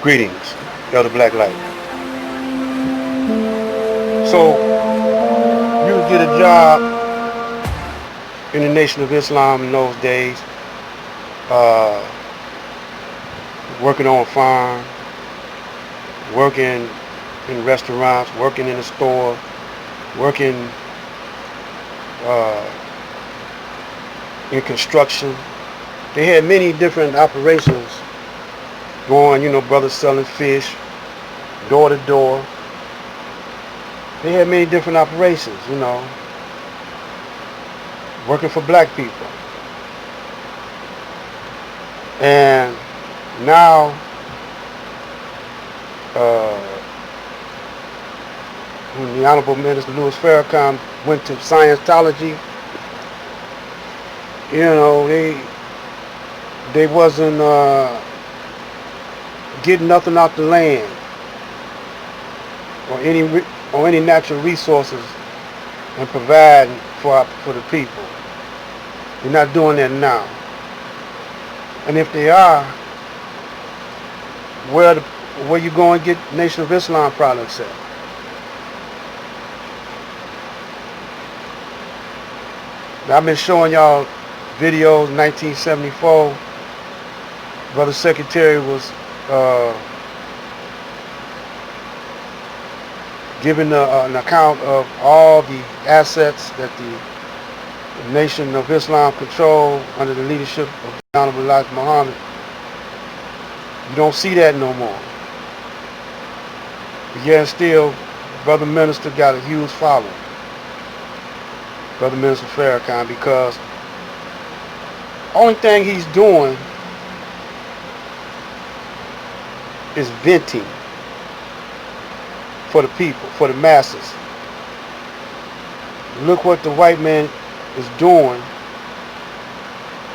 Greetings, Elder Black Light. So, you would get a job in the Nation of Islam in those days, uh, working on a farm, working in restaurants, working in a store, working uh, in construction. They had many different operations going, brothers selling fish, door to door. They had many different operations, working for black people. And now, uh, when the Honorable Minister Louis Farrakhan went to Scientology, they wasn't getting nothing out the land or any natural resources and providing for the people. They're not doing that now. And if they are, where you go and get Nation of Islam products at? Now, I've been showing y'all videos. 1974, Brother Secretary was giving an account of all the assets that the Nation of Islam control under the leadership of the Honorable Elijah Muhammad. You don't see that no more. But yet still, Brother Minister got a huge following. Brother Minister Farrakhan, because only thing he's doing is venting for the people, for the masses. Look what the white man is doing.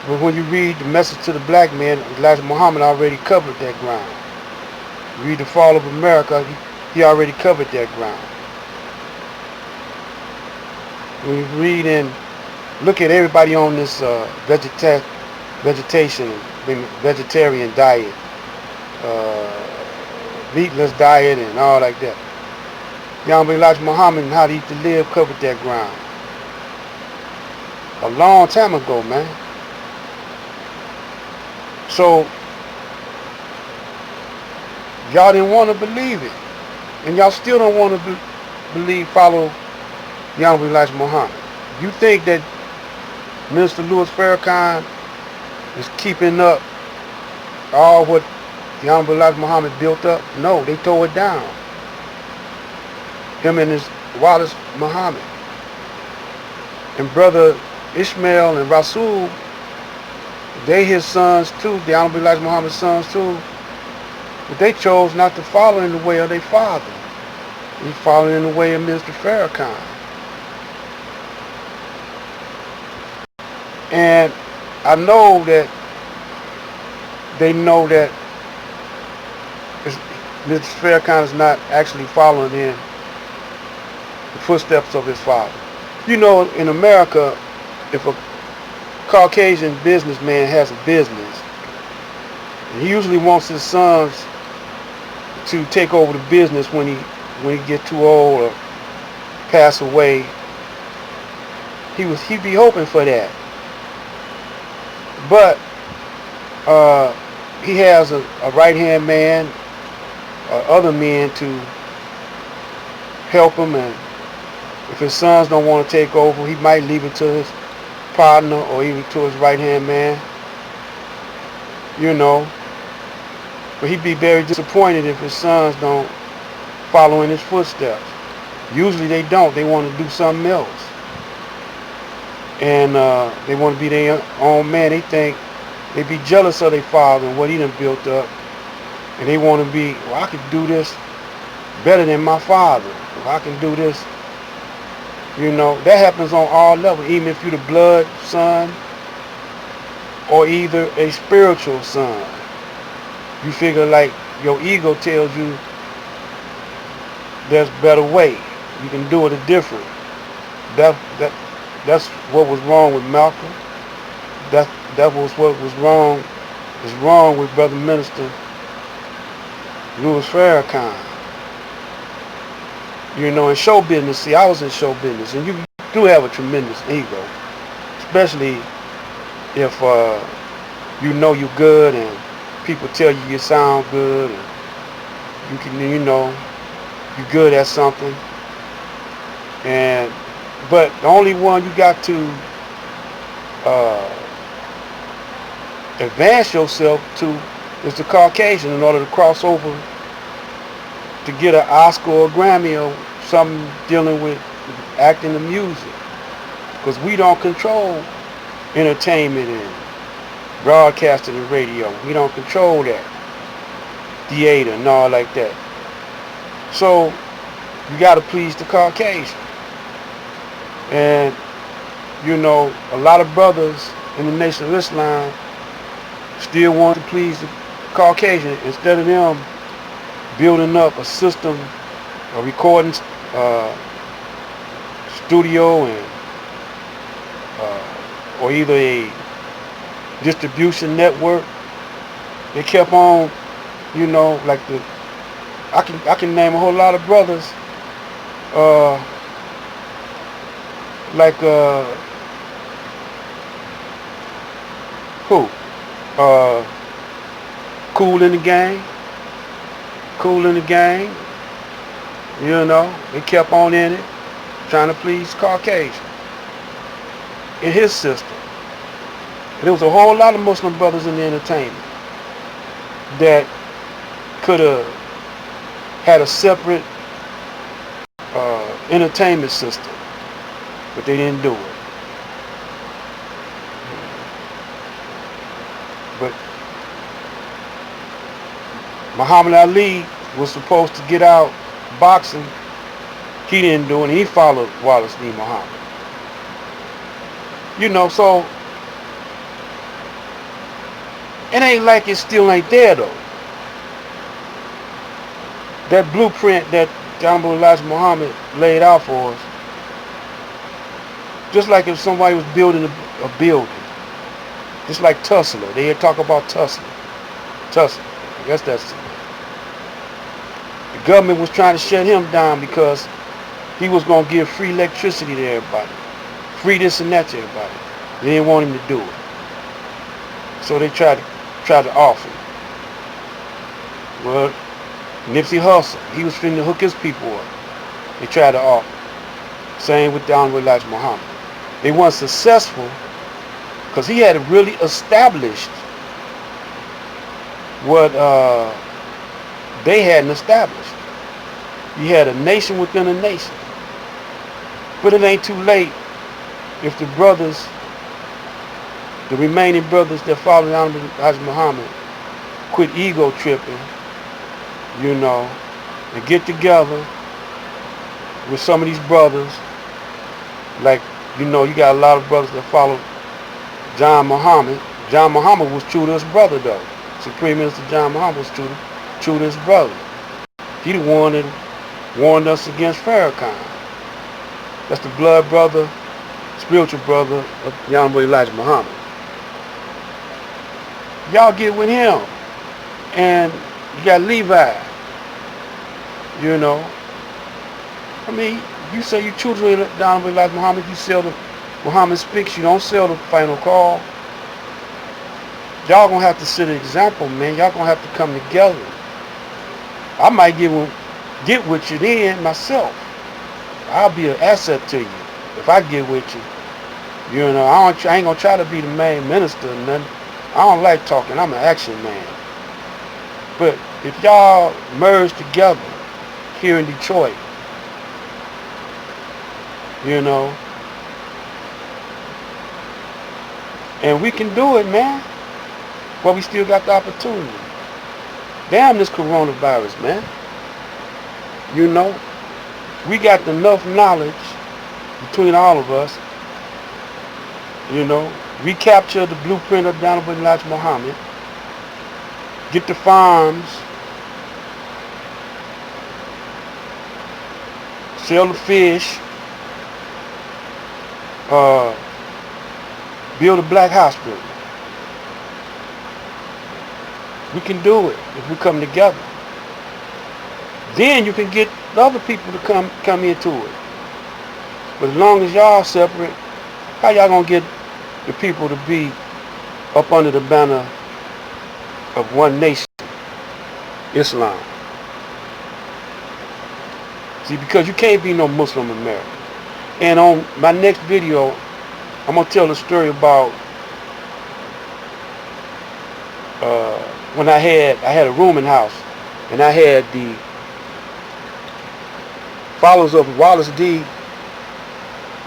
But when you read the message to the black man, Elijah Muhammad already covered that ground. You read the Fall of America, he already covered that ground. When you read and look at everybody on this vegetarian diet, meatless diet and all like that. Honorable Elijah Muhammad and How to Eat to Live covered that ground a long time ago, man. So y'all didn't want to believe it, and y'all still don't want to follow the Honorable Elijah Muhammad. You think that Minister Louis Farrakhan is keeping up all what the Honorable Elijah Muhammad built up? No, they tore it down. Him and his Wallace Muhammad. And Brother Ishmael and Rasul, they his sons too, the Honorable Elijah Muhammad's sons too. But they chose not to follow in the way of their father. They followed in the way of Mr. Farrakhan. And I know that they know that Mr. Farrakhan is not actually following in the footsteps of his father. In America, if a Caucasian businessman has a business, he usually wants his sons to take over the business when he get too old or pass away. He'd be hoping for that. But he has a right-hand man or other men to help him, and if his sons don't want to take over, he might leave it to his partner or even to his right-hand man. But he'd be very disappointed if his sons don't follow in his footsteps. Usually they don't. They want to do something else. And they want to be their own man. They think they be jealous of their father and what he done built up. And they want to be, I could do this better than my father. I can do this. That happens on all levels, even if you're the blood son or either a spiritual son. You figure like your ego tells you there's a better way. You can do it a different. That's what was wrong with Malcolm. That was what was wrong. Is wrong with Brother Minister Louis Farrakhan. You know, in show business, see, I was in show business, and you do have a tremendous ego, especially if you know you're good and people tell you sound good and you can, you know, you're good at something. And but the only one you got to uh, advance yourself to is the Caucasian in order to cross over to get an Oscar or a Grammy or something dealing with acting and music. Because we don't control entertainment and broadcasting and radio. We don't control that. Theater and all like that. So you got to please the Caucasian. And you know, a lot of brothers in the Nation of Islam still want to please the Caucasian instead of them building up a system, a recording studio, and or either a distribution network. They kept on, you know, like I can name a whole lot of brothers, like who, Kool in the Gang. Kool in the Gang, you know, they kept on in it, trying to please Caucasian in his system. And there was a whole lot of Muslim brothers in the entertainment that could have had a separate entertainment system, but they didn't do it. But Muhammad Ali was supposed to get out boxing. He didn't do it. He followed Wallace D. Muhammad. You know, so it ain't like it still ain't there though. That blueprint that Honorable Elijah Muhammad laid out for us, just like if somebody was building a building, just like Tesla. They had talk about Tesla. I guess that's it. The government was trying to shut him down because he was going to give free electricity to everybody. Free this and that to everybody. They didn't want him to do it. So they tried to offer him. Well, Nipsey Hussle, he was finna hook his people up. They tried to offer. Same with Honorable Elijah Muhammad. They weren't successful because he had really established what they hadn't established. You had a nation within a nation. But it ain't too late if the brothers, the remaining brothers that followed Honorable Elijah Muhammad, quit ego tripping, you know, and get together with some of these brothers. Like, you know, you got a lot of brothers that follow John Muhammad. John Muhammad was true to his brother though. Supreme Minister John Muhammad was true to his brother. He the one that warned us against Farrakhan. That's the blood brother, spiritual brother of the Honorable Elijah Muhammad. Y'all get with him. And you got Levi. You know. I mean, you say you true to the Honorable Elijah Muhammad, you sell the Muhammad Speaks, you don't sell the Final Call. Y'all gonna have to set an example, man. Y'all gonna have to come together. I might get with you then myself. I'll be an asset to you if I get with you. You know, I ain't gonna try to be the main minister or nothing. I don't like talking. I'm an action man. But if y'all merge together here in Detroit, you know, and we can do it, man. But we still got the opportunity. Damn this coronavirus, man. You know, we got enough knowledge between all of us. You know, recapture the blueprint of Honorable Elijah Muhammad. Get the farms. Sell the fish. Build a black hospital. We can do it if we come together. Then you can get the other people to come into it. But as long as y'all separate, how y'all gonna get the people to be up under the banner of one nation, Islam? See, because you can't be no Muslim American. And on my next video, I'm gonna tell a story about when I had a rooming house, and I had the followers of Wallace D.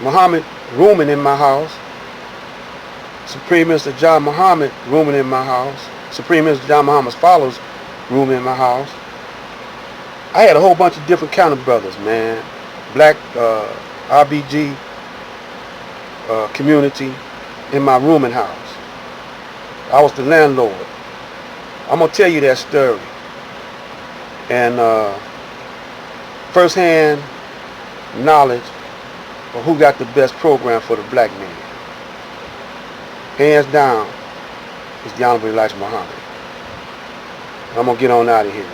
Muhammad rooming in my house, Supreme Minister John Muhammad rooming in my house, Supreme Minister John Muhammad's followers rooming in my house. I had a whole bunch of different kind of brothers, man. Black RBG community in my rooming house. I was the landlord. I'm gonna tell you that story. And first-hand knowledge of who got the best program for the black man. Hands down, it's the Honorable Elijah Muhammad. I'm gonna get on out of here.